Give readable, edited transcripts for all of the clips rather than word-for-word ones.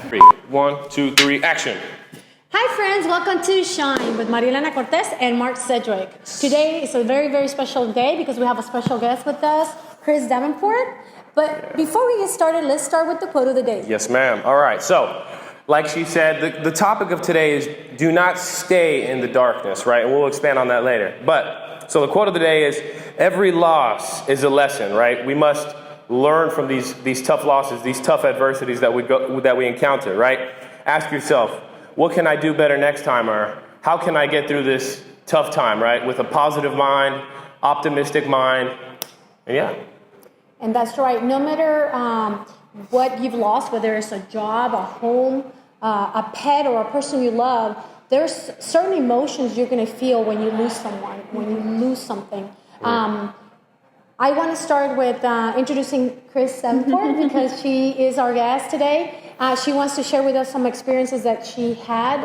Three. 1, 2, 3, action. Hi friends, welcome to Shine with Marilena Cortez and Mark Sedgwick. Today is a very, very special day because we have a special guest with us, Kris Davenport. But before we get started, let's start with the quote of the day. Yes, ma'am. All right, so like she said, the topic of today is do not stay in the darkness, right? And we'll expand on that later. But, so the quote of the day is, every loss is a lesson, right? We must learn from these tough losses, these tough adversities that we encounter, right? Ask yourself, what can I do better next time? Or how can I get through this tough time, right? With a positive mind, optimistic mind, and yeah. And that's right. No matter what you've lost, whether it's a job, a home, a pet, or a person you love, there's certain emotions you're going to feel when you lose someone, when you lose something. I want to start with introducing Kris Davenport because she is our guest today. She wants to share with us some experiences that she had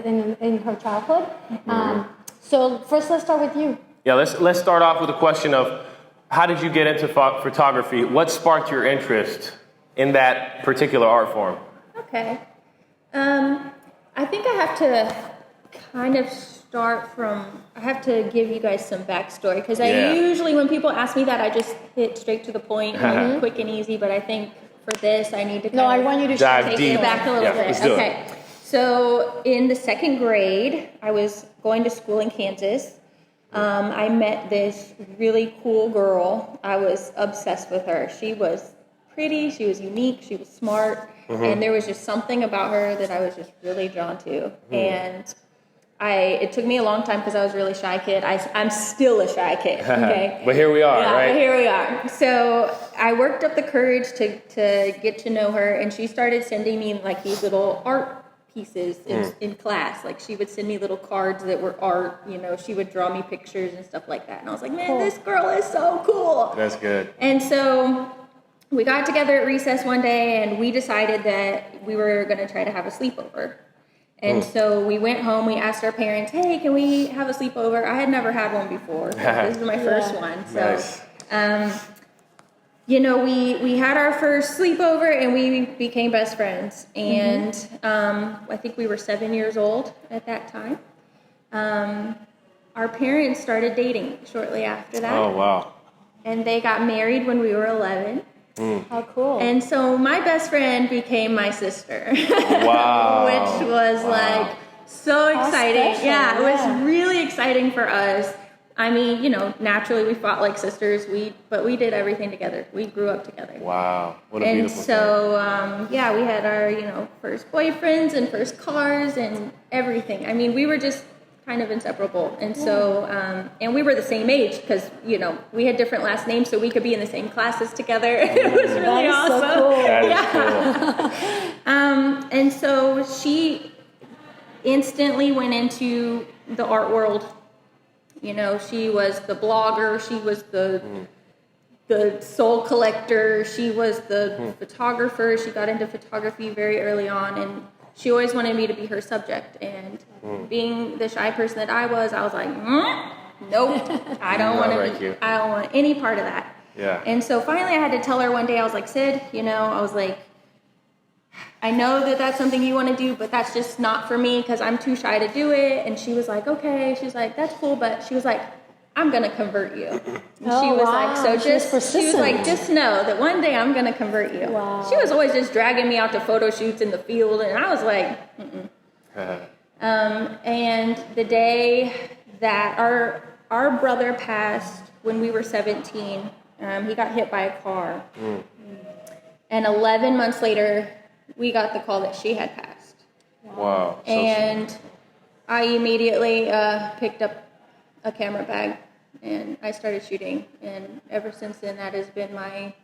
in her childhood. So first, let's start with you. Yeah, let's start off with a question of, how did you get into photography? What sparked your interest in that particular art form? Okay. I think I have to kind of start from, I have to give you guys some backstory because I usually, when people ask me that, I just hit straight to the point, quick and easy, but I think for this, I need to I want you to take it back a little bit. Let's do Okay. it. So in the second grade, I was going to school in Kansas. I met this really cool girl. I was obsessed with her. She was pretty, she was unique, she was smart, and there was just something about her that I was just really drawn to. And it took me a long time because I was a really shy kid. I'm still a shy kid, okay? But here we are, right? But here we are. So I worked up the courage to get to know her, and she started sending me like these little art pieces in class. Like she would send me little cards that were art, she would draw me pictures and stuff like that. And I was like, man, this girl is so cool. That's good. And so we got together at recess one day and we decided that we were going to try to have a sleepover. And so we went home, we asked our parents, hey, can we have a sleepover? I had never had one before. This is my first one. So, nice. We had our first sleepover and we became best friends. And I think we were 7 years old at that time. Our parents started dating shortly after that. Oh, wow. And they got married when we were 11. How cool. And so my best friend became my sister. Wow. Which was like so exciting. Special, Yeah, it was really exciting for us. I mean, naturally we fought like sisters, but we did everything together. We grew up together. Wow. What a beautiful thing. And so, we had our, first boyfriends and first cars and everything. I mean, we were just kind of inseparable. And so, and we were the same age because, we had different last names so we could be in the same classes together. It was really awesome. So cool. That is cool. And so she instantly went into the art world. She was the blogger, she was the soul collector, she was the photographer. She got into photography very early on, and she always wanted me to be her subject. And being the shy person that I was like, nope, I don't want any part of that. Yeah. And so finally I had to tell her one day, I was like, Sid, I was like, I know that that's something you want to do, but that's just not for me because I'm too shy to do it. And she was like, okay. She's like, that's cool. But she was like, I'm going to convert you. And she was like, she was like, just know that one day I'm going to convert you. Wow. She was always just dragging me out to photo shoots in the field. And I was like, and the day that our brother passed when we were 17, he got hit by a car. And 11 months later, we got the call that she had passed. Wow. And I immediately picked up a camera bag and I started shooting. And ever since then, that has been my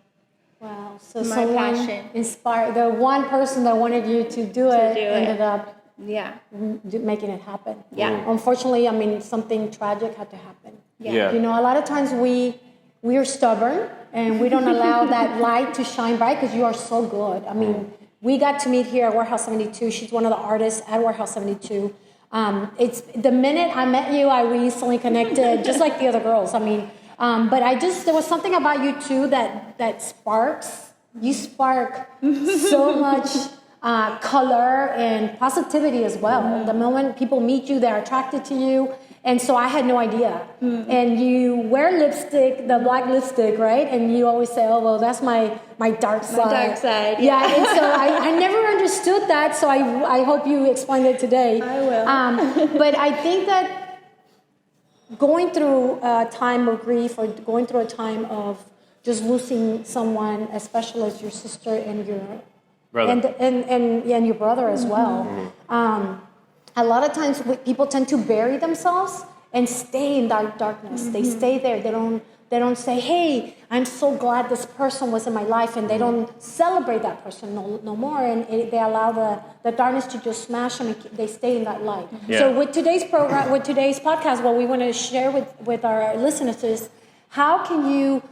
passion. Inspired. The one person that wanted you to do it ended up making it happen. Yeah. Unfortunately, something tragic had to happen. Yeah. A lot of times we are stubborn and we don't allow that light to shine bright because you are so good. We got to meet here at Warehouse 72. She's one of the artists at Warehouse 72. It's the minute I met you, we instantly connected, just like the other girls. But there was something about you too that sparks you spark so much color and positivity as well. The moment people meet you, they're attracted to you. And so I had no idea. And you wear lipstick, the black lipstick, right? And you always say, oh, well, that's my dark side. My dark side. Yeah, and so I never understood that. So I hope you explained it today. I will. But I think that going through a time of grief or going through a time of just losing someone, especially as your sister and your brother, and your brother as well. A lot of times people tend to bury themselves and stay in darkness. They stay there. They don't say, hey, I'm so glad this person was in my life, and they don't celebrate that person no more, and they allow the darkness to just smash them, and they stay in that light. So with today's program, with today's podcast, what we want to share with our listeners is how can you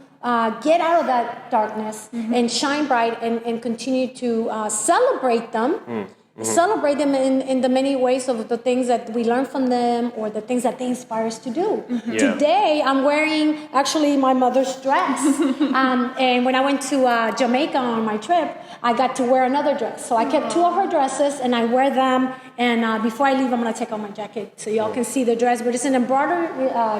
get out of that darkness and shine bright and continue to celebrate them. Celebrate them in the many ways of the things that we learn from them or the things that they inspire us to do. Today, I'm wearing actually my mother's dress. And when I went to Jamaica on my trip, I got to wear another dress. So I kept two of her dresses and I wear them. And before I leave, I'm going to take off my jacket so y'all can see the dress. But it's an embroidered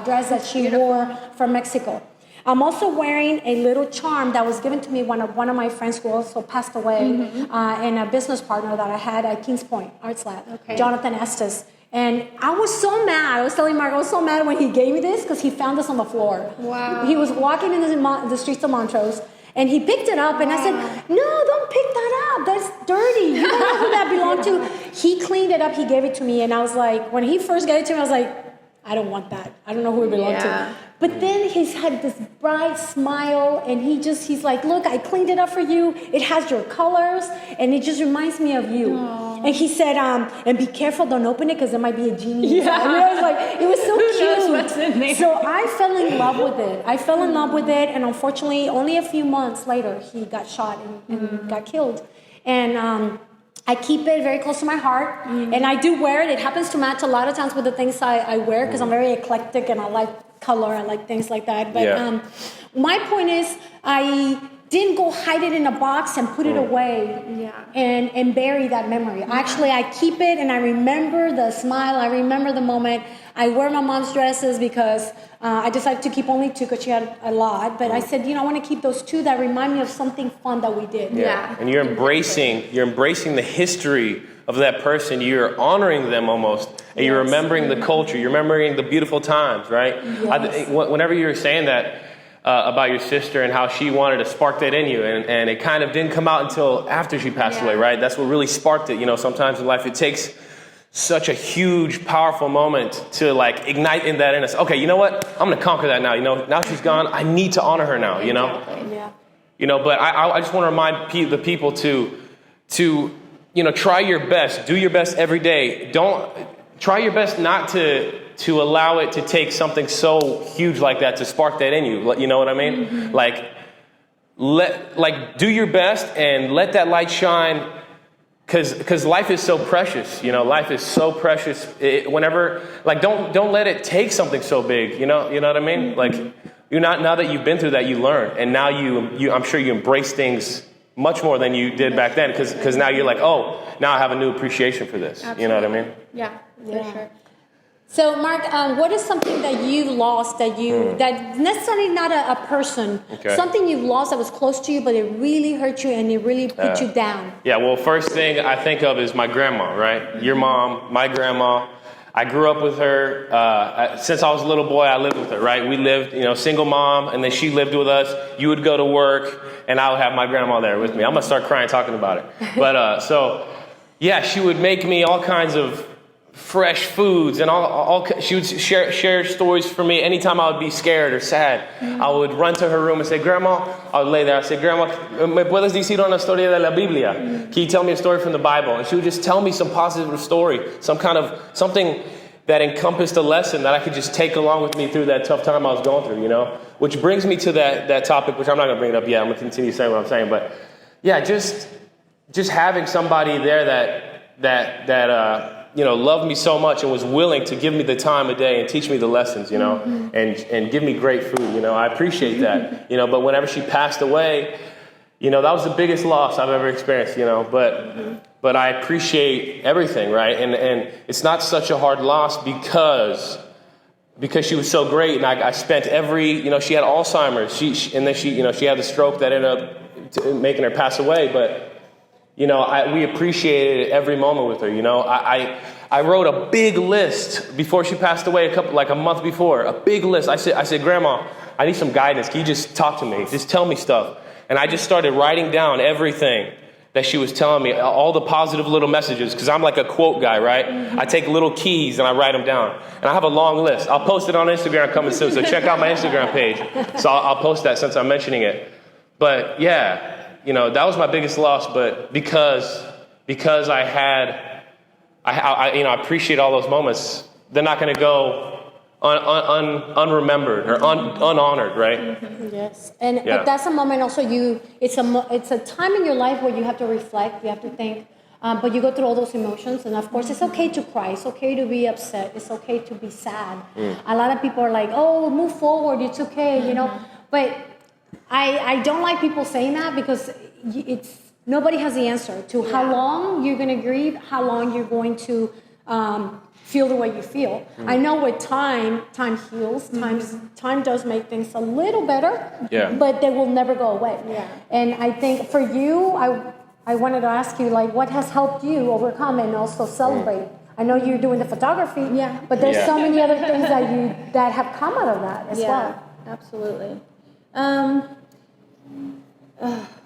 dress that she wore from Mexico. I'm also wearing a little charm that was given to me one of my friends who also passed away, and a business partner that I had at Kings Point Arts Lab, Jonathan Estes. And I was so mad. I was telling Mark, I was so mad when he gave me this because he found this on the floor. Wow. He was walking in the streets of Montrose, and he picked it up, and I said, no, don't pick that up. That's dirty. You don't know who that belonged to. He cleaned it up. He gave it to me, and I was like, when he first gave it to me, I was like, I don't want that. I don't know who it belonged to. But then he's had this bright smile, and he's like, look, I cleaned it up for you. It has your colors, and it just reminds me of you. Aww. And he said, and be careful, don't open it, because there might be a genie inside. And I was like, it was so cute. Who knows what's in there? So I fell in love with it. And unfortunately, only a few months later, he got shot and got killed. And I keep it very close to my heart, and I do wear it. It happens to match a lot of times with the things I wear, because I'm very eclectic and I like color, I like things like that. But my point is, I didn't go hide it in a box and put it away and bury that memory. Actually, I keep it, and I remember the smile. I remember the moment. I wear my mom's dresses because I decided to keep only two because she had a lot. But I said, I want to keep those two that remind me of something fun that we did. And you're embracing the history of that person. You're honoring them almost. And you're remembering the culture. You're remembering the beautiful times, right? Yes. Whenever you were saying that about your sister and how she wanted to spark that in you, and it kind of didn't come out until after she passed away, right? That's what really sparked it. Sometimes in life it takes such a huge, powerful moment to like ignite in that in us. Okay, you know what? I'm going to conquer that now. Now she's gone. I need to honor her now. But I just want to remind the people to try your best. Do your best every day. Don't try your best not to allow it to take something so huge like that to spark that in you. You know what I mean? Do your best and let that light shine. Because life is so precious, life is so precious. Don't let it take something so big, you know what I mean? Now that you've been through that, you learn, and now I'm sure you embrace things much more than you did back then, because now you're like, oh, now I have a new appreciation for this. Absolutely. You know what I mean? Yeah, for sure. So, Mark, what is something that you've lost that necessarily not a person, something you've lost that was close to you, but it really hurt you and it really put you down? Yeah, well, first thing I think of is my grandma, right? Your mom, my grandma. I grew up with her. Since I was a little boy, I lived with her, right? We lived, single mom, and then she lived with us. You would go to work, and I would have my grandma there with me. I'm going to start crying talking about it. But she would make me all kinds of fresh foods, and she would share stories for me. Anytime I would be scared or sad, I would run to her room and say, Grandma, I would lay there. I'd say, Grandma, ¿me puedes decir una historia de la Biblia? Can you tell me a story from the Bible? And she would just tell me some positive story, something that encompassed a lesson that I could just take along with me through that tough time I was going through, Which brings me to that topic, which I'm not going to bring it up yet. I'm going to continue saying what I'm saying. But yeah, just having somebody there that loved me so much and was willing to give me the time of day and teach me the lessons, and give me great food, I appreciate that, but whenever she passed away, that was the biggest loss I've ever experienced, but I appreciate everything, right? And it's not such a hard loss because she was so great, and I spent she had Alzheimer's, and then she had the stroke that ended up making her pass away, but we appreciated every moment with her. I wrote a big list before she passed away, a month before, a big list. I said, Grandma, I need some guidance. Can you just talk to me? Just tell me stuff. And I just started writing down everything that she was telling me, all the positive little messages, because I'm like a quote guy, right? Mm-hmm. I take little keys and I write them down. And I have a long list. I'll post it on Instagram coming soon, so check out my Instagram page. So I'll post that since I'm mentioning it. But yeah, that was my biggest loss, but because I appreciate all those moments, they're not going to go unremembered or unhonored, right? Mm-hmm. Yes, and that's a moment also. It's a time in your life where you have to reflect. You have to think, but you go through all those emotions, and of course, it's okay to cry. It's okay to be upset. It's okay to be sad. A lot of people are like, "Oh, move forward. It's okay," But I don't like people saying that because nobody has the answer to how long you're going to grieve, how long you're going to feel the way you feel. I know with time heals. Time does make things a little better, but they will never go away. Yeah. And I think for you, I wanted to ask you, what has helped you overcome and also celebrate? I know you're doing the photography, but there's so many other things that have come out of that as well. Absolutely.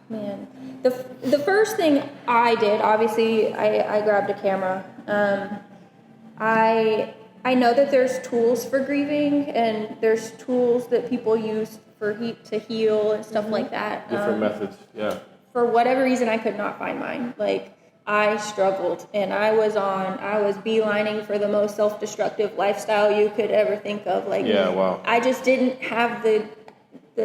Man, the first thing I did, obviously, I grabbed a camera. I know that there's tools for grieving, and there's tools that people use to heal and stuff like that. Different methods, yeah. For whatever reason, I could not find mine. I struggled, and I was beelining for the most self-destructive lifestyle you could ever think of. Wow. I just didn't have the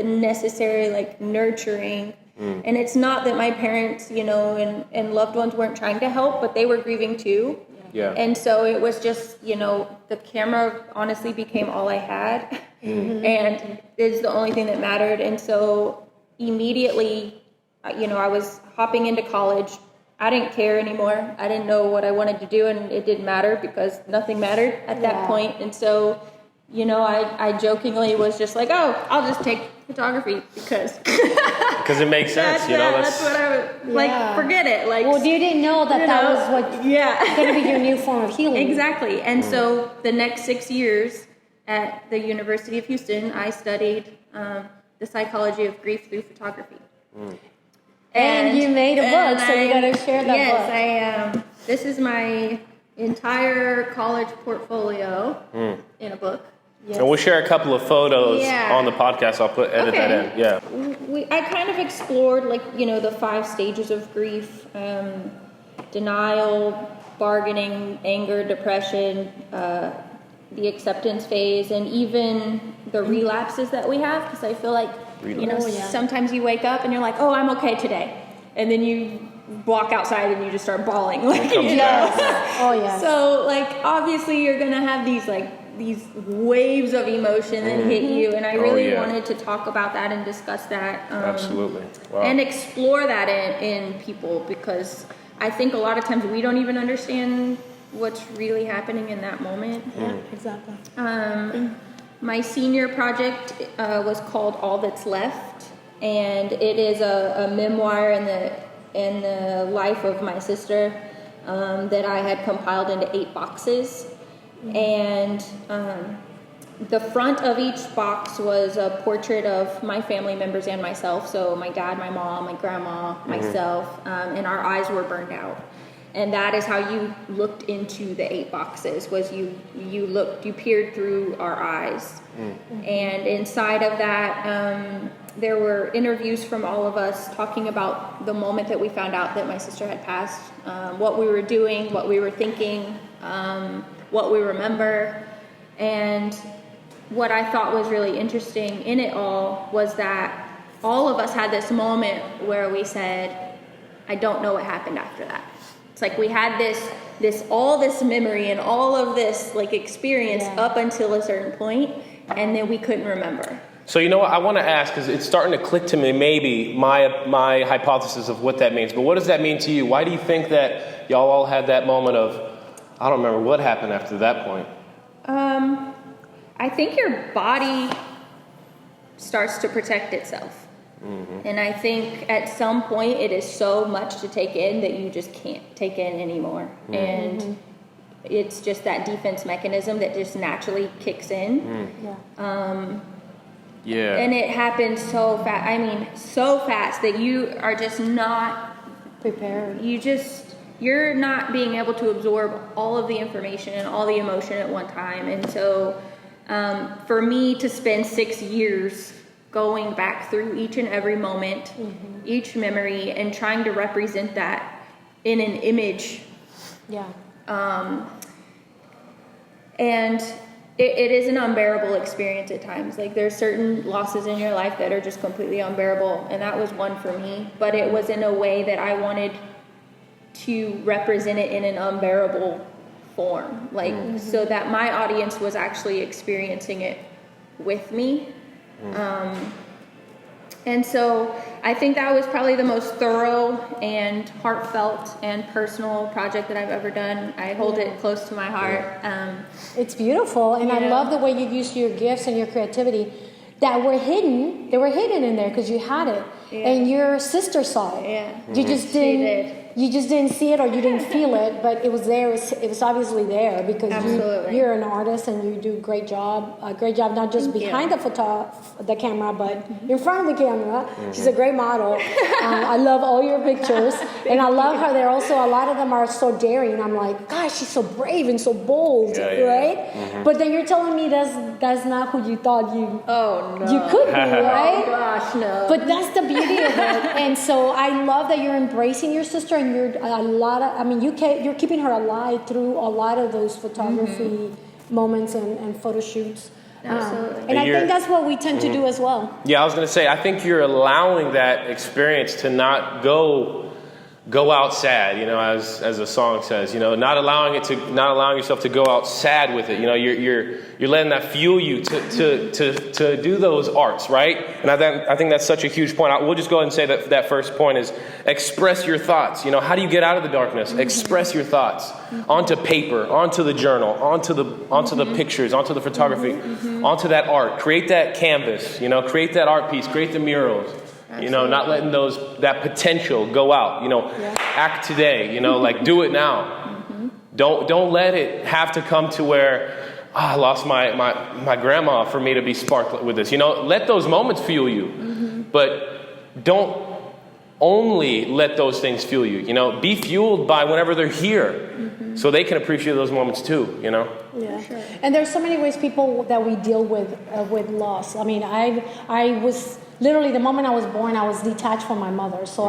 necessary nurturing. And it's not that my parents, and loved ones weren't trying to help, but they were grieving too. Yeah. And so it was just, the camera honestly became all I had, and it's the only thing that mattered. And so immediately, I was hopping into college. I didn't care anymore. I didn't know what I wanted to do, and it didn't matter because nothing mattered at that point. And so, I jokingly was just like, oh, I'll just take photography because it makes sense, that's what I was forget it. You didn't know that was what going to be your new form of healing. Exactly. And so the next 6 years at the University of Houston, I studied the psychology of grief through photography. And you made a book, so you got to share that book. Yes, this is my entire college portfolio in a book. Yes. And we'll share a couple of photos on the podcast. I'll edit that in. Yeah. I kind of explored the 5 stages of grief: denial, bargaining, anger, depression, the acceptance phase, and even the relapses that we have. Because I feel like sometimes you wake up and you're like, oh, I'm okay today, and then you walk outside and you just start bawling. So obviously you're gonna have these waves of emotion that hit you, and I really wanted to talk about that and discuss that. Absolutely. Wow. And explore that in people, because I think a lot of times we don't even understand what's really happening in that moment. Yeah, exactly. My senior project was called All That's Left, and it is a memoir in the life of my sister that I had compiled into 8 boxes. And the front of each box was a portrait of my family members and myself. So my dad, my mom, my grandma, myself, and our eyes were burned out. And that is how you looked into the 8 boxes, was you peered through our eyes. And inside of that, there were interviews from all of us talking about the moment that we found out that my sister had passed, what we were doing, what we were thinking, what we remember. And what I thought was really interesting in it all was that all of us had this moment where we said, I don't know what happened after that. It's like we had all this memory and all of this experience up until a certain point, and then we couldn't remember. So you know what I want to ask, because it's starting to click to me, maybe my hypothesis of what that means. But what does that mean to you? Why do you think that y'all all had that moment of, I don't remember what happened after that point? I think your body starts to protect itself. Mm-hmm. And I think at some point it is so much to take in that you just can't take in anymore. Mm-hmm. And it's just that defense mechanism that just naturally kicks in. Mm. Yeah. And it happens so fast. I mean, so fast that you are just not prepared. You're not being able to absorb all of the information and all the emotion at one time. And so for me to spend 6 years going back through each and every moment, mm-hmm. each memory, and trying to represent that in an image. Yeah. And it is an unbearable experience at times. Like, there's certain losses in your life that are just completely unbearable, and that was one for me. But it was in a way that I wanted to represent it in an unbearable form, like mm-hmm. so that my audience was actually experiencing it with me. And so I think that was probably the most thorough and heartfelt and personal project that I've ever done. I hold it close to my heart. It's beautiful, and I love the way you used your gifts and your creativity that were hidden. They were hidden in there because you had it, and your sister saw it. Yeah, you just didn't. You just didn't see it, or you didn't feel it, but it was there. It was obviously there because you're an artist and you do a great job. Not just behind the camera, but in front of the camera. Mm-hmm. She's a great model. I love all your pictures, and I love how they're also, a lot of them are so daring. I'm like, gosh, she's so brave and so bold, right? Mm-hmm. But then you're telling me that's not who you thought you. Oh no, you could be, right? Oh gosh, no. But that's the beauty of it, and so I love that you're embracing your sister. And you're keeping her alive through a lot of those photography mm-hmm. moments and photo shoots. Absolutely. And I think that's what we tend mm-hmm. to do as well. Yeah, I was going to say, I think you're allowing that experience to not go out sad, as the song says, not allowing yourself to go out sad with it. You're letting that fuel you to do those arts, right? And I think that's such a huge point. We'll just go ahead and say that first point is express your thoughts. How do you get out of the darkness? Mm-hmm. Express your thoughts onto paper, onto the journal, onto the pictures, onto the photography, mm-hmm. onto that art. Create that canvas, create that art piece, create the murals. Absolutely. Not letting that potential go out. Act today. Like, do it now. Mm-hmm. Don't let it have to come to where I lost my grandma for me to be sparked with this. Let those moments fuel you, mm-hmm. but don't only let those things fuel you. Be fueled by whenever they're here, mm-hmm. so they can appreciate those moments too. Yeah, sure. And there's so many ways people that we deal with loss. I mean, I was. Literally, the moment I was born, I was detached from my mother. So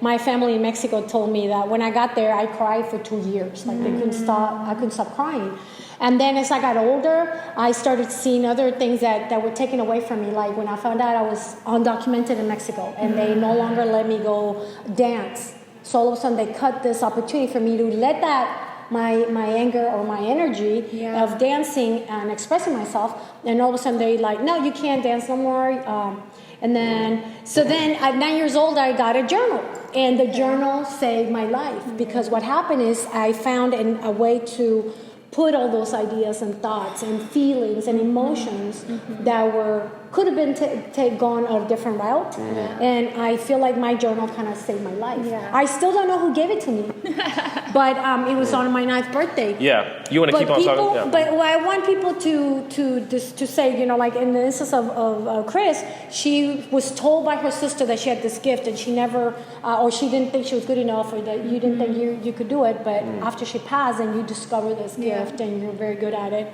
my family in Mexico told me that when I got there, I cried for 2 years. Like, I couldn't stop crying. And then as I got older, I started seeing other things that were taken away from me. Like when I found out I was undocumented in Mexico and they no longer let me go dance. So all of a sudden they cut this opportunity for me to let that my anger or my energy of dancing and expressing myself. And all of a sudden they like, no, you can't dance no more. And then at 9 years old, I got a journal. And the journal saved my life. Because what happened is I found a way to put all those ideas and thoughts and feelings and emotions mm-hmm. that could have been gone a different route. Mm-hmm. And I feel like my journal kind of saved my life. Yeah. I still don't know who gave it to me. But it was on my 9th birthday. Yeah, you want to keep on talking? Yeah. But I want people to say, like in the instance of Kris, she was told by her sister that she had this gift and she never, or she didn't think she was good enough, or that you didn't think you could do it. But after she passed and you discover this gift and you're very good at it.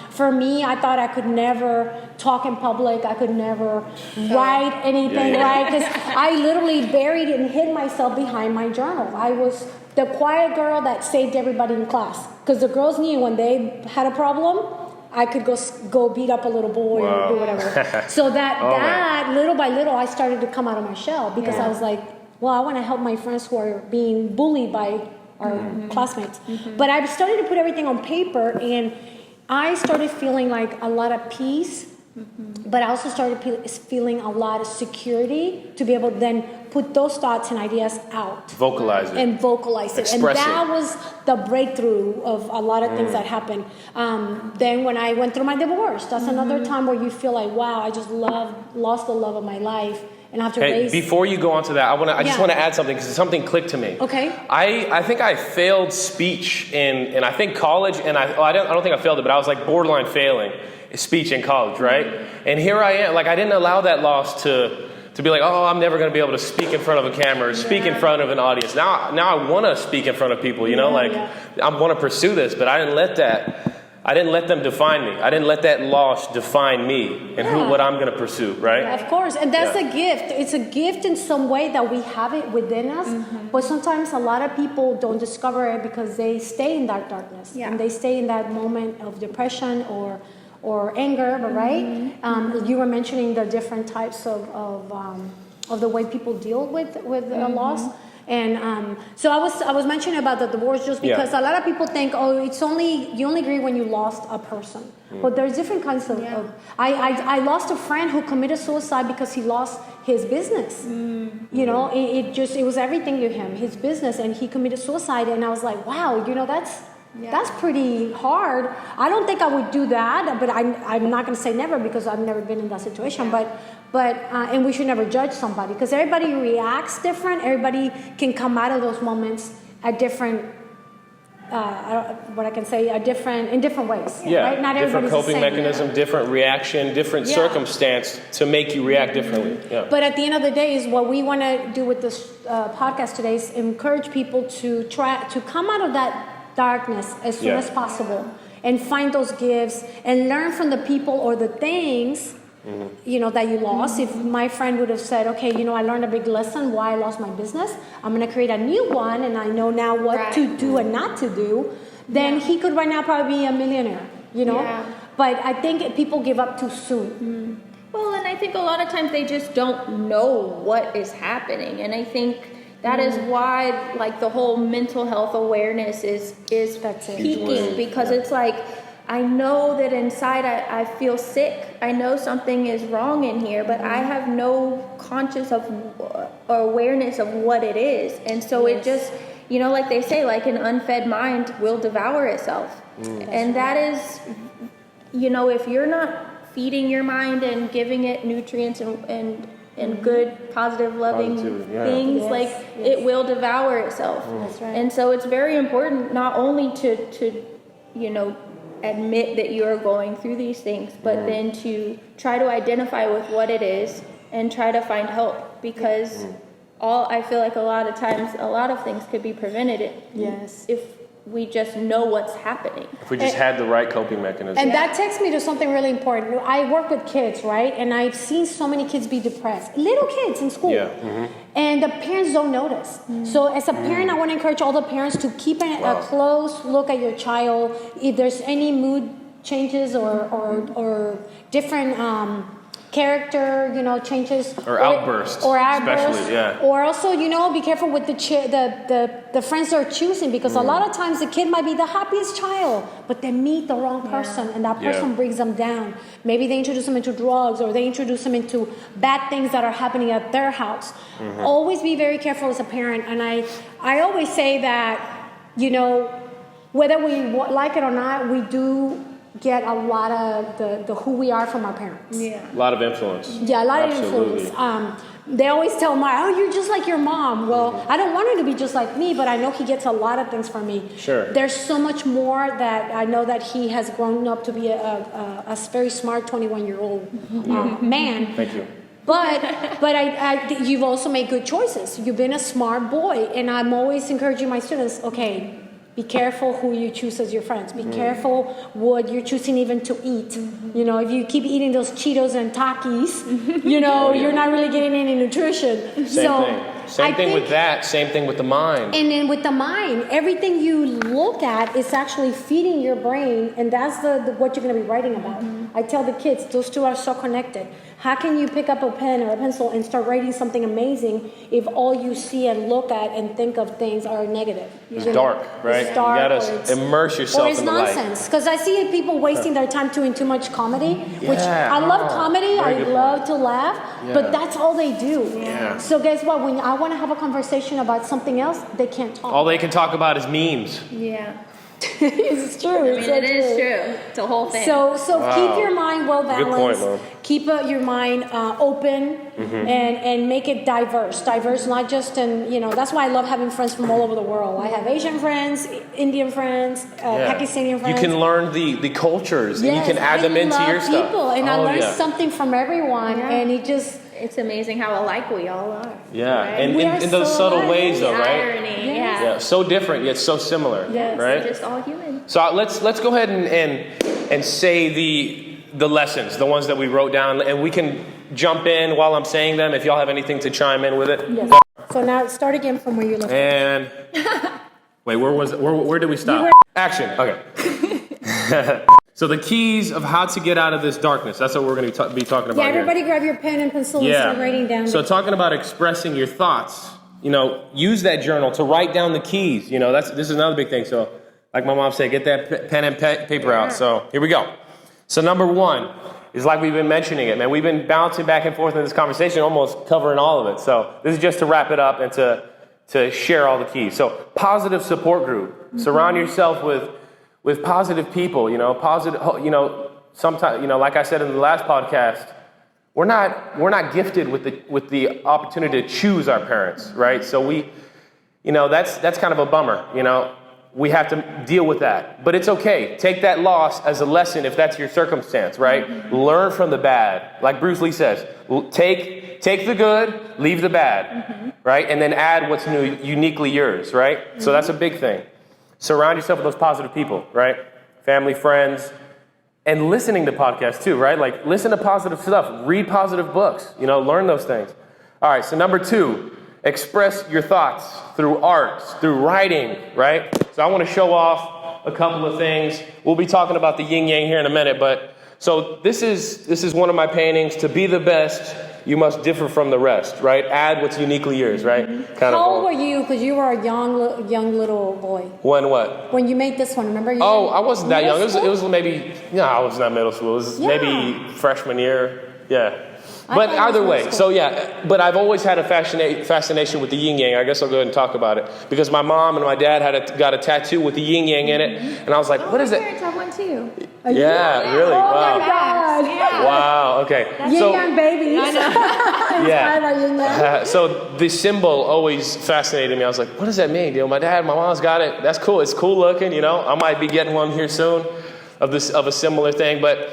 For me, I thought I could never talk in public. I could never write anything, right? Because I literally buried and hid myself behind my journal. I was the quiet girl that saved everybody in class. Because the girls knew when they had a problem, I could go beat up a little boy or do whatever. So that little by little, I started to come out of my shell because I was like, well, I want to help my friends who are being bullied by our classmates. Mm-hmm. But I started to put everything on paper, and I started feeling like a lot of peace But I also started feeling a lot of security to be able to then put those thoughts and ideas out. Vocalize it. And vocalize it. Express and that it. was the breakthrough of a lot of things that happened. Then when I went through my divorce, that's another time where you feel like, wow, I just lost the love of my life. And I have to raise... Before you go on to that, I just want to add something because something clicked to me. Okay. I think I failed speech in I think college, and I don't think I failed it, but I was like borderline failing speech in college, right? And here I am, like I didn't allow that loss to be like, oh, I'm never going to be able to speak in front of a camera or speak in front of an audience. Now I want to speak in front of people, you know, I want to pursue this, but I didn't let them define me. I didn't let that loss define me and what I'm going to pursue, right? Of course, and that's a gift. It's a gift in some way that we have it within us, but sometimes a lot of people don't discover it because they stay in that darkness and they stay in that moment of depression or anger, right? You were mentioning the different types of the way people deal with a loss. And so I was mentioning about the divorce just because a lot of people think, oh, you only grieve when you lost a person. But there's different kinds of I lost a friend who committed suicide because he lost his business. You know, it was everything to him, his business, and he committed suicide. And I was like, wow, you know, that's pretty hard. I don't think I would do that, but I'm not going to say never because I've never been in that situation. But and we should never judge somebody because everybody reacts different. Everybody can come out of those moments at different, in different ways. Yeah, right? Not different everybody's coping the same. mechanism, different reaction, different circumstance to make you react differently. Yeah. But at the end of the day, is what we want to do with this podcast today is encourage people to try to come out of that darkness as soon as possible and find those gifts and learn from the people or the things you know that you lost. If my friend would have said, okay, you know, I learned a big lesson why I lost my business, I'm going to create a new one and I know now what to do and not to do, then he could right now probably be a millionaire, you know. But I think people give up too soon. Well, and I think a lot of times they just don't know what is happening, and I think that is why, like, the whole mental health awareness is peaking, because it's like, I know that inside I feel sick. I know something is wrong in here, but I have no conscious of or awareness of what it is. And so it just, you know, like they say, like an unfed mind will devour itself. And that is, you know, if you're not feeding your mind and giving it nutrients and good, positive, loving things, it will devour itself. That's right. And so it's very important not only to you know, admit that you're going through these things, but then to try to identify with what it is and try to find help, because I feel like a lot of times a lot of things could be prevented if we just know what's happening. If we just had the right coping mechanism. And that takes me to something really important. I work with kids, right? And I've seen so many kids be depressed. Little kids in school. And the parents don't notice. So as a parent, I want to encourage all the parents to keep a close look at your child. If there's any mood changes or different character, you know, changes or outbursts, especially, or also, you know, be careful with the friends they're choosing, because a lot of times the kid might be the happiest child, but they meet the wrong person and that person brings them down. Maybe they introduce them into drugs, or they introduce them into bad things that are happening at their house. Always be very careful as a parent. And I always say that, you know, whether we like it or not, we do get a lot of the who we are from our parents. A lot of influence. A lot of influence. They always tell oh, you're just like your mom. Well, I don't want her to be just like me, but I know he gets a lot of things from me. There's so much more that I know that he has grown up to be a very smart 21-year-old man. Thank you. But you've also made good choices. You've been a smart boy, and I'm always encouraging my students, okay, be careful who you choose as your friends. Be careful what you're choosing even to eat. You know, if you keep eating those Cheetos and Takis, you know, you're not really getting any nutrition. Same thing with that. Same thing with the mind. And then with the mind, everything you look at is actually feeding your brain, and that's what you're going to be writing about. I tell the kids, those two are so connected. How can you pick up a pen or a pencil and start writing something amazing if all you see and look at and think of things are negative? It's dark, right? It's dark, you gotta immerse yourself in the light. Or it's nonsense. Because I see people wasting their time doing too much comedy, which I love comedy. I love to laugh, but that's all they do. Yeah. So guess what? When I want to have a conversation about something else, they can't talk. All they can talk about is memes. Yeah. It's true. I mean, it is true. It's a whole thing. So keep your mind well balanced. Good point, Mom. Keep your mind open and make it diverse. Diverse, not just in, that's why I love having friends from all over the world. I have Asian friends, Indian friends, Pakistani friends. You can learn the cultures and you can add them into your stuff. People, and I learned something from everyone, and it's amazing how alike we all are. Yeah, right? and in those so subtle alike. ways, though, right? Irony, Yeah, so different yet so similar, Yes. right? We're just all human. So let's go ahead and say the lessons, the ones that we wrote down, and we can jump in while I'm saying them if y'all have anything to chime in with it. Yes. So now start again from where you left. And wait, where did we stop? Action. Okay. So the keys of how to get out of this darkness. That's what we're going to be talking about. Yeah, everybody here. grab your pen and pencil and start writing down. So talking about expressing your thoughts, use that journal to write down the keys. This is another big thing. So like my mom said, get that pen and paper out. So here we go. So number one is like we've been mentioning it, man. We've been bouncing back and forth in this conversation, almost covering all of it. So this is just to wrap it up and to share all the keys. So positive support group. Mm-hmm. Surround yourself with positive people, sometimes, like I said in the last podcast, we're not gifted with the opportunity to choose our parents, right? So that's kind of a bummer, we have to deal with that, but it's okay. Take that loss as a lesson if that's your circumstance, right? Mm-hmm. Learn from the bad. Like Bruce Lee says, take the good, leave the bad, right? And then add what's uniquely yours, right? So that's a big thing. Surround yourself with those positive people, right? Family, friends, and listening to podcasts too, right? Like listen to positive stuff, read positive books, learn those things. All right, so number 2, express your thoughts through art, through writing, right? So I want to show off a couple of things. We'll be talking about the YinYang here in a minute, but so this is one of my paintings. To be the best, you must differ from the rest, right? Add what's uniquely yours, right? How old were you? Because you were a young little boy. When what? When you made this one, remember? I wasn't that young. It was maybe, I was not middle school. It was maybe freshman year. Yeah. But either way, so but I've always had a fascination with the YinYang. I guess I'll go ahead and talk about it. Because my mom and my dad got a tattoo with the YinYang in it. And I was like, what is it? My parents have one too. Yeah, really? Oh Wow. my God. Yeah. Wow, okay. YinYang babies. Yeah. So the symbol always fascinated me. I was like, what does that mean? My dad, my mom's got it. That's cool. It's cool looking, I might be getting one here soon of a similar thing. But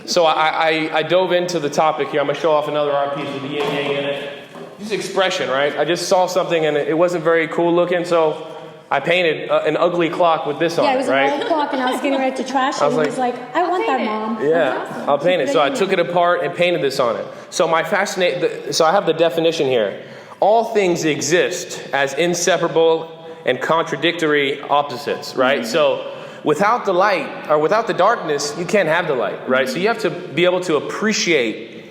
so I dove into the topic here. I'm going to show off another art piece with the YinYang in it. Just expression, right? I just saw something and it wasn't very cool looking, so I painted an ugly clock with this on it, right? Yeah, it was an old clock, and I was getting ready to trash it. And he was like, I want that, Mom. Yeah, I'll paint it. So I took it apart and painted this on it. So so I have the definition here. All things exist as inseparable and contradictory opposites, right? Mm-hmm. So without the light or without the darkness, you can't have the light, right? So you have to be able to appreciate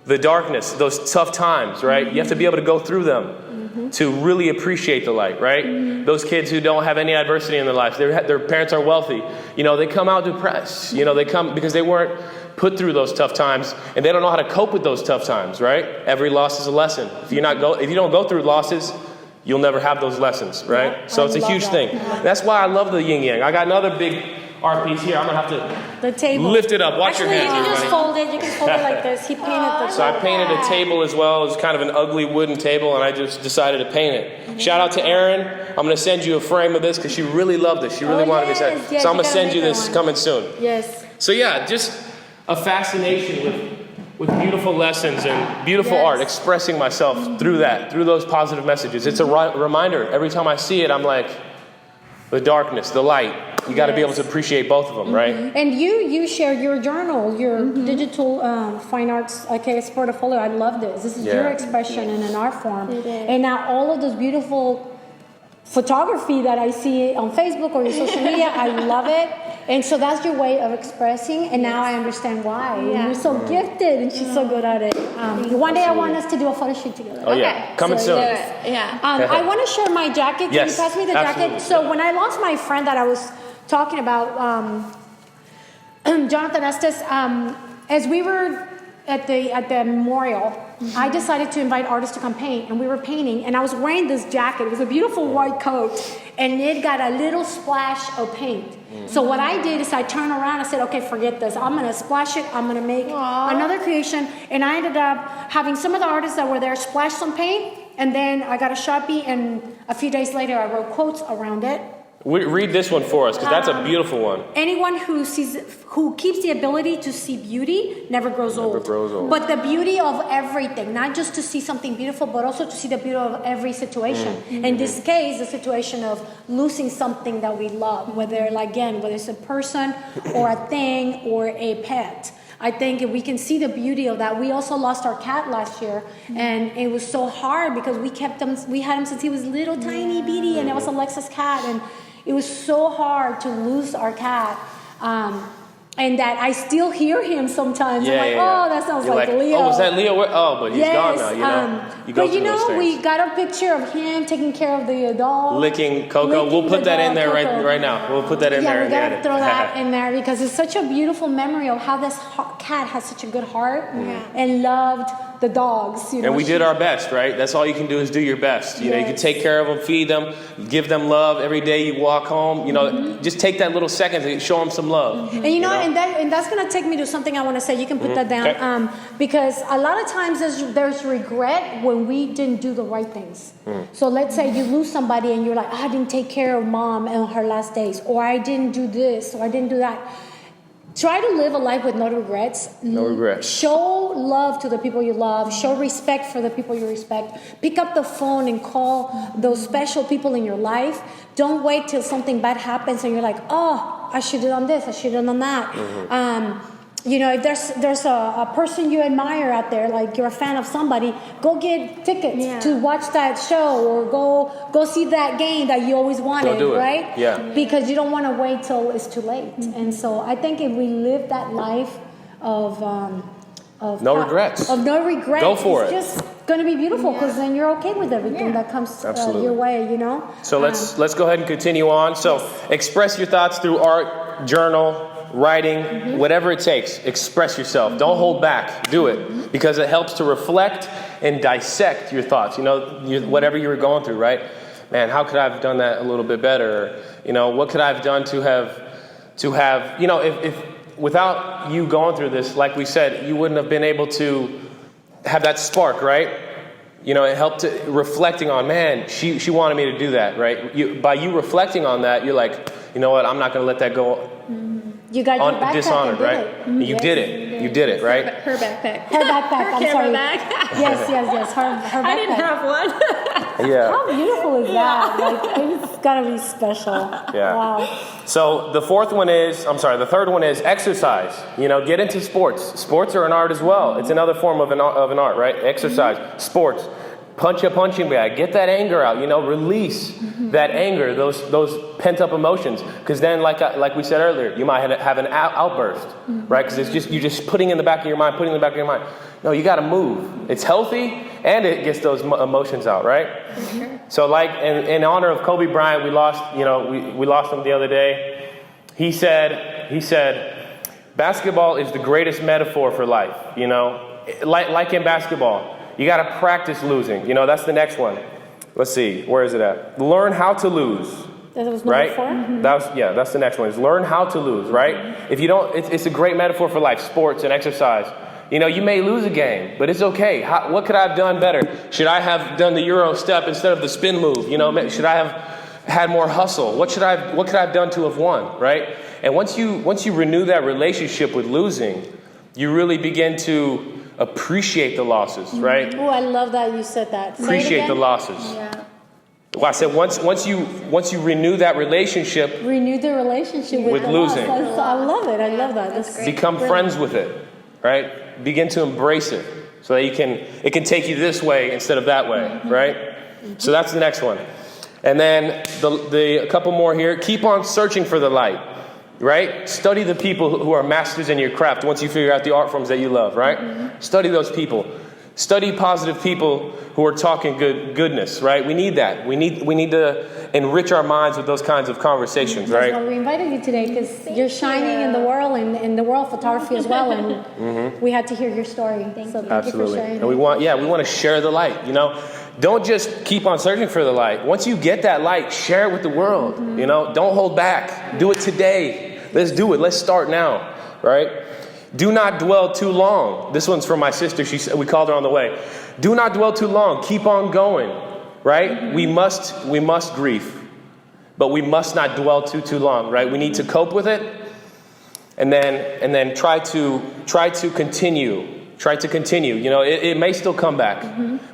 the darkness, those tough times, right? You have to be able to go through them to really appreciate the light, right? Those kids who don't have any adversity in their lives, their parents are wealthy. They come out depressed. They come because they weren't put through those tough times, and they don't know how to cope with those tough times, right? Every loss is a lesson. If you don't go through losses, you'll never have those lessons, right? Yeah, so it's a huge thing. That's why I love the YinYang. I got another big art piece here. I'm gonna have to lift it up. Watch your hands. You can just everybody. fold it. You can fold it like this. He painted the. So I painted a table as well. It was kind of an ugly wooden table, and I just decided to paint it. Shout out to Erin. I'm gonna send you a frame of this because she really loved this. She really wanted this. Yes, so I'm gonna send you this coming soon. Yes. So yeah, just a fascination with beautiful lessons and beautiful art, expressing myself through those positive messages. It's a reminder. Every time I see it, I'm like, the darkness, the light. You got to be able to appreciate both of them, right? And you share your journal, your digital fine arts portfolio. I love this. This is your expression in an art form. And now all of this beautiful photography that I see on Facebook or your social media, I love it. And so that's your way of expressing, and now I understand why. Yeah. You're so gifted, and she's so good at it. One day I want us to do a photo shoot together. Oh yeah, coming soon. Yeah. I want to share my jacket. Can Yes, you pass me the absolutely. jacket? So when I lost my friend that I was talking about, Jonathan Estes, as we were at the memorial, I decided to invite artists to come paint, and we were painting, and I was wearing this jacket. It was a beautiful white coat, and it got a little splash of paint. So what I did is I turned around, I said, okay, forget this. I'm going to splash it. I'm going to make another creation. And I ended up having some of the artists that were there splash some paint, and then I got a Sharpie, and a few days later I wrote quotes around it. Read this one for us, because that's a beautiful one. Anyone who keeps the ability to see beauty never grows old. Never grows old. But the beauty of everything, not just to see something beautiful, but also to see the beauty of every situation. In this case, the situation of losing something that we love, whether it's a person or a thing or a pet. I think if we can see the beauty of that. We also lost our cat last year, and it was so hard because we had him since he was little, tiny, beady, and it was Alexa's cat, and it was so hard to lose our cat. And that I still hear him sometimes. I'm like, oh, that sounds like Leo. Oh, was that Leo? But he's gone now, you know. We got a picture of him taking care of the dog. Licking Coco. We'll put that in there right now. We'll put that in there. Yeah, we got to throw that in there because it's such a beautiful memory of how this cat has such a good heart and loved the dogs. You know, and we did our best, right? That's all you can do is do your best. You know, you can take care of them, feed them, give them love every day you walk home. You know, just take that little second to show them some love. And you know, and that's going to take me to something I want to say. You can put that down. Okay. Because a lot of times there's regret when we didn't do the right things. So let's say you lose somebody and you're like, I didn't take care of mom in her last days, or I didn't do this, or I didn't do that. Try to live a life with no regrets. No regrets. Show love to the people you love. Show respect for the people you respect. Pick up the phone and call those special people in your life. Don't wait till something bad happens and you're like, oh, I should have done this, I should have done that. You know, if there's a person you admire out there, like you're a fan of somebody, go get tickets to watch that show, or go see that game that you always wanted, right? Yeah. Because you don't want to wait till it's too late. And so I think if we live that life of no regrets, go for it's it. just going to be beautiful because then you're okay with everything that comes your way, you know. So let's go ahead and continue on. So express your thoughts through art, journal, writing, whatever it takes. Express yourself. Don't hold back. Do it, because it helps to reflect and dissect your thoughts. You know, whatever you were going through, right? Man, how could I have done that a little bit better? Or, you know, what could I have done to have, you know, if without you going through this, like we said, you wouldn't have been able to have that spark, right? You know, it helped to reflecting on, man, she wanted me to do that, right? By you reflecting on that, you're like, you know what, I'm not going to let that go. You got your backpack dishonored, and right? You did it. You did it, right? Her backpack. Her backpack. I'm sorry. Bag. Yes. Her backpack. I didn't have one. Yeah. How beautiful is that? Like, it's gotta be special. Yeah. Wow. So the third one is exercise. You know, get into sports. Sports are an art as well. It's another form of an art, right? Exercise, sports. Punch a punching bag. Get that anger out. You know, release that anger, those pent up emotions. Because then, like we said earlier, you might have an outburst, right? Because you're just putting in the back of your mind. No, you got to move. It's healthy and it gets those emotions out, right? So, like in honor of Kobe Bryant, we lost. You know, we lost him the other day. He said, basketball is the greatest metaphor for life. You know, like in basketball. You got to practice losing. You know, that's the next one. Let's see. Where is it at? Learn how to lose. That was right? number 4? That's the next one. Is learn how to lose, right? If you don't, it's a great metaphor for life, sports and exercise. You know, you may lose a game, but it's okay. What could I have done better? Should I have done the Euro step instead of the spin move? You know, should I have had more hustle? What could I have done to have won, right? And once you renew that relationship with losing, you really begin to appreciate the losses, right? Oh, I love that you said that. Appreciate the losses. Yeah. Well, I said once you renew that relationship, renew the relationship with the losing. Loss. I love it. I love that. That's great. Become friends with it, right? Begin to embrace it, so that it can take you this way instead of that way, right? So that's the next one. And then a couple more here. Keep on searching for the light. right? Study the people who are masters in your craft once you figure out the art forms that you love, right? Study those people. Study positive people who are talking goodness, right? We need that. We need to enrich our minds with those kinds of conversations, That's right? why we invited you today, because you're shining in the world and in the world of photography as well, and we had to hear your story. Thank you for Absolutely. sharing. And we want to share the light, you know? Don't just keep on searching for the light. Once you get that light, share it with the world, you know? Don't hold back. Do it today. Let's do it. Let's start now, right? Do not dwell too long. This one's from my sister. She said, we called her on the way. Do not dwell too long. Keep on going, right? We must grieve, but we must not dwell too long, right? We need to cope with it, and then try to continue. Try to continue. You know, it may still come back,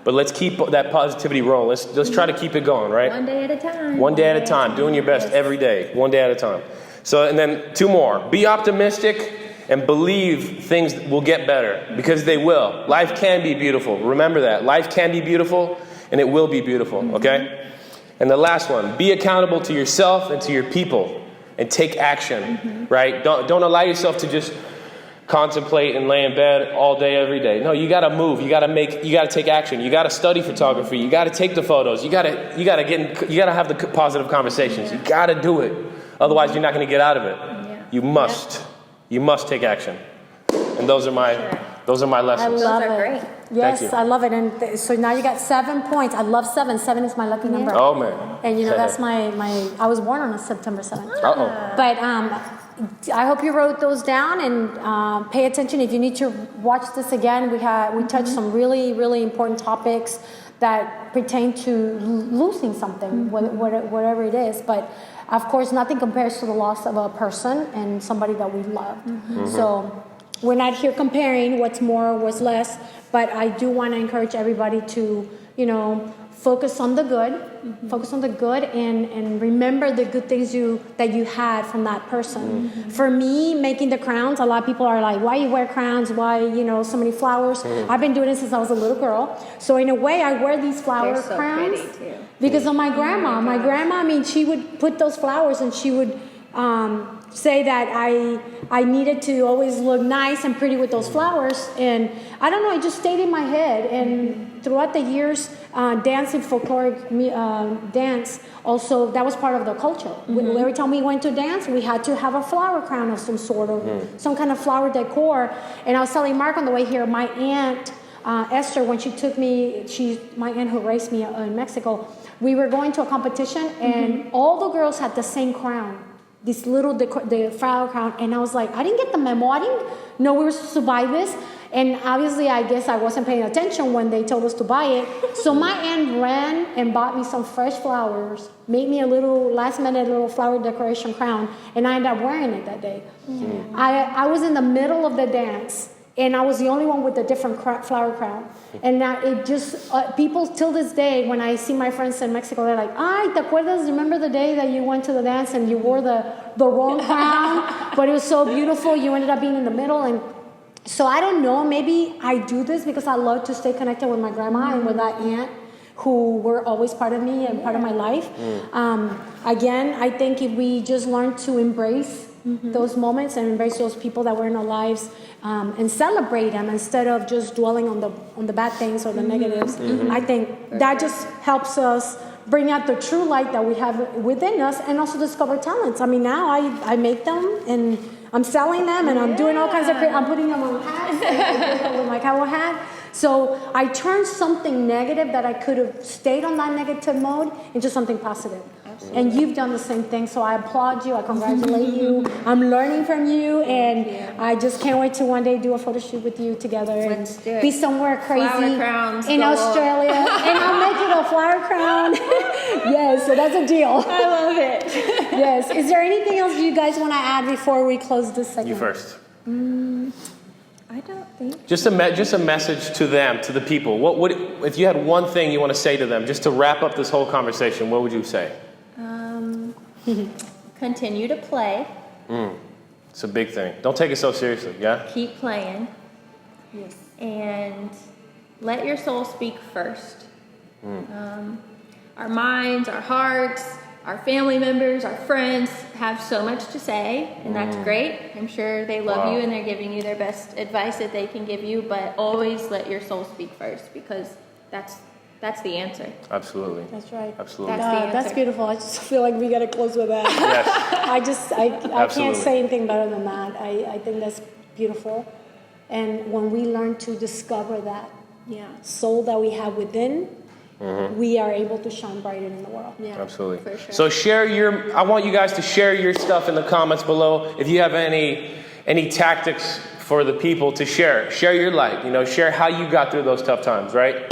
but let's keep that positivity rolling. Let's try to keep it going, right? One day at a time. One day at a time. Doing your best every day. One day at a time. So, and then 2 more. Be optimistic and believe things will get better, because they will. Life can be beautiful. Remember that. Life can be beautiful, and it will be beautiful, okay? And the last one, be accountable to yourself and to your people, and take action, right? Don't allow yourself to just contemplate and lay in bed all day, every day. No, you got to move. You got to take action. You got to study photography. You got to take the photos. You got to have the positive conversations. You got to do it. Otherwise, you're not going to get out of it. Yeah. You must take action. And those are my lessons. I love Those are it. great. Yes, Thank you. I love it. And so now you got 7 points. I love 7. 7 is my lucky number. Oh man. And you know, that's my I was born on a September 7th. Uh-oh. But I hope you wrote those down, and pay attention. If you need to watch this again, we touched some really, really important topics that pertain to losing something, whatever it is. But of course, nothing compares to the loss of a person and somebody that we loved. So we're not here comparing what's more, what's less, but I do want to encourage everybody to, you know, focus on the good, and remember the good things that you had from that person. For me, making the crowns, a lot of people are like, why you wear crowns? Why, you know, so many flowers? I've been doing it since I was a little girl. So in a way, I wear these flower They're so crowns pretty, too. because of my grandma. My grandma, I mean, she would put those flowers, and she would say that I needed to always look nice and pretty with those flowers. And I don't know, it just stayed in my head. And throughout the years, dancing folkloric dance, also, that was part of the culture. Every time we went to dance, we had to have a flower crown of some sort, or some kind of flower decor. And I was telling Mark on the way here, my aunt, Esther, when she took me, my aunt who raised me in Mexico, we were going to a competition, and all the girls had the same crown. This little the flower crown, and I was like, I didn't get the memo. I didn't know we were supposed to buy this, and obviously, I guess I wasn't paying attention when they told us to buy it. So my aunt ran and bought me some fresh flowers, made me a little last-minute little flower decoration crown, and I ended up wearing it that day. I was in the middle of the dance, and I was the only one with a different flower crown. And now it just, people till this day, when I see my friends in Mexico, they're like, ay, ¿te acuerdas? Remember the day that you went to the dance and you wore the wrong crown, but it was so beautiful, you ended up being in the middle. And so I don't know, maybe I do this because I love to stay connected with my grandma and with that aunt who were always part of me and part of my life. Again, I think if we just learn to embrace those moments and embrace those people that were in our lives, and celebrate them instead of just dwelling on the bad things or the negatives. I think that just helps us bring out the true light that we have within us, and also discover talents. I mean, now I make them, and I'm selling them, and I'm doing all kinds of I'm putting them on hats, and I do them with my cowboy hat. So I turned something negative that I could have stayed on that negative mode into something positive. Absolutely. And you've done the same thing, so I applaud you, I congratulate you. I'm learning from you, and I just can't wait to one day do a photo shoot with you together and be somewhere crazy in Australia, and I'll make it a flower crown. Yes, so that's a deal. I love it. Yes. Is there anything else you guys want to add before we close this segment? You first. I don't think. Just a message to them, to the people. What would, if you had one thing you want to say to them, just to wrap up this whole conversation, what would you say? Continue to play. It's a big thing. Don't take it so seriously, yeah? Keep playing. Yes. And let your soul speak first. Our minds, our hearts, our family members, our friends have so much to say, and that's great. I'm sure they love you and they're giving you their best advice that they can give you, but always let your soul speak first, because that's the answer. Absolutely. That's right. Absolutely. That's the That's answer. beautiful. I just feel like we got to close with that. Yes. I can't Absolutely. say anything better than that. I think that's beautiful. And when we learn to discover that soul that we have within, we are able to shine brighter in the world. Yeah, Absolutely. for sure. So I want you guys to share your stuff in the comments below. If you have any tactics for the people to share your light, share how you got through those tough times, right?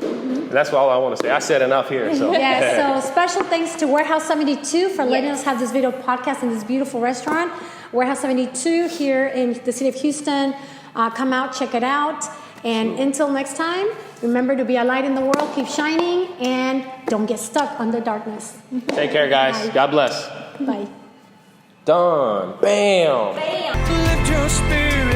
That's all I want to say. I said enough here. So. Yes, so special thanks to Warehouse 72 for letting us have this video podcast in this beautiful restaurant. Warehouse 72 here in the city of Houston. Come out, check it out. And until next time, remember to be a light in the world, keep shining, and don't get stuck under darkness. Take care, guys. Bye. God bless. Bye. Done. Bam. Bam. Lift your spirit.